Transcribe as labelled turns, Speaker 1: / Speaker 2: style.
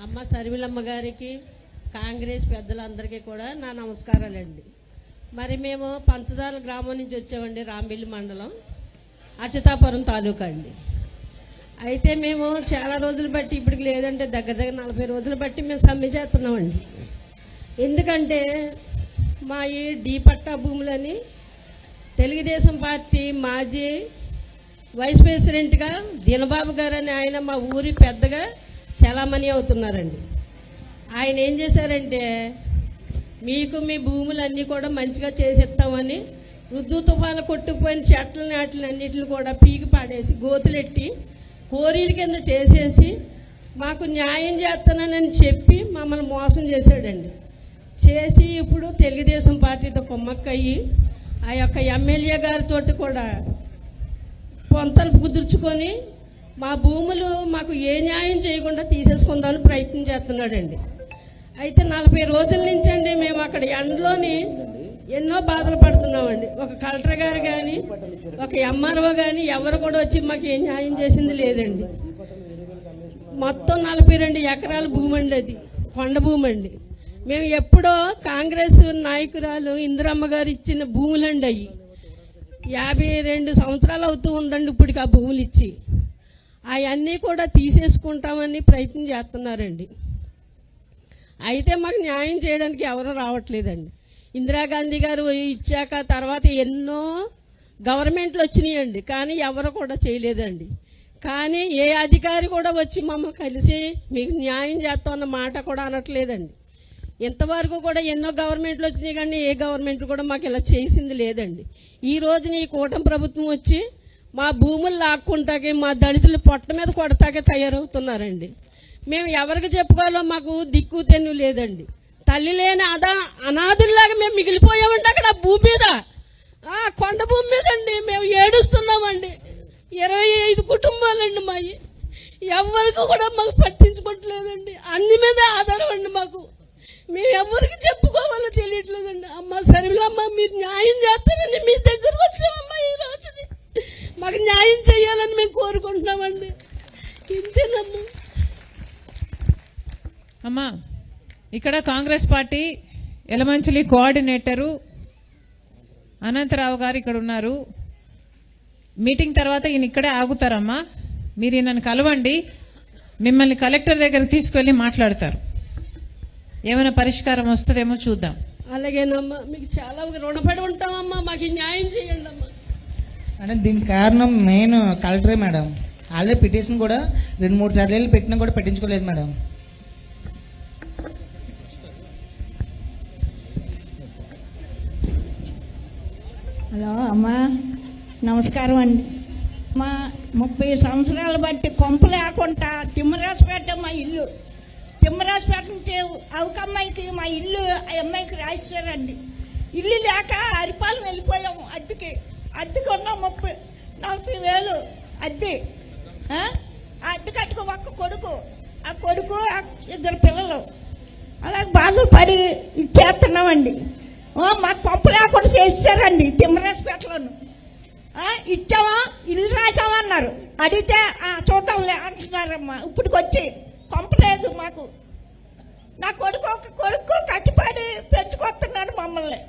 Speaker 1: అమ్మ సరిమిలమ్మ గారికి, కాంగ్రెస్ పెద్దలందరికీ కూడా నా నమస్కారాలండి. మరి మేము పంచదార గ్రామం నుంచి వచ్చామండి, రాంబిల్లి మండలం, అచ్యుతాపురం తాలూకా అండి. అయితే మేము చాలా రోజులు బట్టి, ఇప్పటికి లేదంటే దగ్గర 40 రోజులు బట్టి మేము సమ్మె చేస్తున్నామండి. ఎందుకంటే మా ఈ డీ పట్టా భూములని తెలుగుదేశం పార్టీ మాజీ వైస్ ప్రెసిడెంట్గా దినబాబు గారు అని ఆయన మా ఊరి పెద్దగా చలామణి అవుతున్నారండి. ఆయన ఏం చేశారంటే, మీకు మీ భూములన్నీ కూడా మంచిగా చేసిస్తామని రుద్దు తుఫాను కొట్టుకుపోయిన చెట్లని వాటిని అన్నిటిని కూడా పీకి పాడేసి గోతులెట్టి కోరీల కింద చేసేసి మాకు న్యాయం చేస్తానని చెప్పి మమ్మల్ని మోసం చేశాడండి. చేసి ఇప్పుడు తెలుగుదేశం పార్టీతో కుమ్మక్కయ్యి ఆ యొక్క ఎమ్మెల్యే గారితో కూడా పొంతలు కుదుర్చుకొని మా భూములు మాకు ఏ న్యాయం చేయకుండా తీసేసుకుందామని ప్రయత్నం చేస్తున్నాడండి. అయితే 40 రోజుల నుంచి అండి మేము అక్కడ ఎండలోని ఎన్నో బాధలు పడుతున్నామండి. ఒక కలెక్టర్ గారు కానీ, ఒక ఎంఆర్ఓ కానీ ఎవరు కూడా వచ్చి మాకు ఏ న్యాయం చేసింది లేదండి. మొత్తం 42 ఎకరాల భూమి అండి, అది కొండ భూమి అండి. మేము ఎప్పుడో కాంగ్రెస్ నాయకురాలు ఇందిరమ్మ గారు ఇచ్చిన భూములండి, అవి 52 సంవత్సరాలు అవుతూ ఉందండి ఇప్పటికి ఆ భూములు ఇచ్చి. అవన్నీ కూడా తీసేసుకుంటామని ప్రయత్నం చేస్తున్నారండి. అయితే మాకు న్యాయం చేయడానికి ఎవరు రావట్లేదండి. ఇందిరాగాంధీ గారు ఇచ్చాక తర్వాత ఎన్నో గవర్నమెంట్లు వచ్చినాయండి, కానీ ఎవరు కూడా చేయలేదండి. కానీ ఏ అధికారి కూడా వచ్చి మమ్మల్ని కలిసి మీకు న్యాయం చేస్తామన్న మాట కూడా అనట్లేదండి. ఇంతవరకు కూడా ఎన్నో గవర్నమెంట్లు వచ్చినాయి, కానీ ఏ గవర్నమెంట్ కూడా మాకు ఇలా చేసింది లేదండి. ఈ రోజున ఈ కూటమి ప్రభుత్వం వచ్చి మా భూములు లాక్కుంటాకే, మా దళితులు పొట్ట మీద కొడతాకే తయారవుతున్నారండి. మేము ఎవరికి చెప్పుకోవాలో మాకు దిక్కు తెన్ను లేదండి. తల్లి లేని అనాథుల్లాగా మేము మిగిలిపోయామండి అక్కడ భూమి మీద, కొండ భూమి మీద అండి. మేము ఏడుస్తున్నామండి. 25 కుటుంబాలండి మావి. ఎవరికి కూడా మాకు పట్టించుకోవట్లేదండి. అన్ని మీద ఆధారం అండి మాకు. మేము ఎవరికి చెప్పుకోవాలో తెలియట్లేదండి. అమ్మ సరిలమ్మ, మీరు న్యాయం చేస్తారని మీ దగ్గరకు వచ్చామమ్మా. ఈ రోజుని మాకు న్యాయం చేయాలని మేము కోరుకుంటున్నామండి. ఇంతేనమ్మా.
Speaker 2: అమ్మా, ఇక్కడ కాంగ్రెస్ పార్టీ ఎలమంచిలి కోఆర్డినేటరు అనంతరావు గారు ఇక్కడ ఉన్నారు. మీటింగ్ తర్వాత ఈయన ఇక్కడే ఆగుతారమ్మా. మీరు ఈయనను కలవండి, మిమ్మల్ని కలెక్టర్ దగ్గర తీసుకెళ్లి మాట్లాడతారు. ఏమైనా పరిష్కారం వస్తుందేమో చూద్దాం.
Speaker 1: అలాగేనమ్మా, మీకు చాలా రుణపడి ఉంటామమ్మా. మాకు న్యాయం చేయండి అమ్మా.
Speaker 3: మేడం, దీనికి కారణం మెయిన్ కలెక్టరే మేడం. ఆల్రెడీ పిటిషన్ కూడా 2-3 సార్లు పెట్టినా కూడా పెట్టించుకోలేదు మేడం.
Speaker 4: హలో అమ్మా, నమస్కారం అండి. మా 30 సంవత్సరాలు బట్టి కొంప లేకుండా తిమ్మరాజపేట మా ఇల్లు, తిమ్మరాజపేట నుంచి అవకమ్మాయికి మా ఇల్లు ఆ అమ్మాయికి రాశారండి. ఇల్లు లేక అరిపాలెం వెళ్ళిపోయాము అద్దెకి ఉన్నాం. 30,40,000 అద్దె. అద్దె కట్టుకో ఒక్క కొడుకు, ఆ కొడుకు 2 పిల్లలు, అలాగే బాధలు పడి ఇచ్చేస్తున్నామండి. మాకు పంపు లేకుండా చేశారండి తిమ్మరాజపేటలోను. ఇచ్చామా, ఇల్లు రాసామన్నారు. అడిగితే చూద్దాంలే అంటున్నారమ్మా. ఇప్పటికి వచ్చి పంపలేదు మాకు. నా కొడుకు, ఒక కొడుకు కచ్చిపాడి పెంచుకొస్తున్నారు మమ్మల్ని.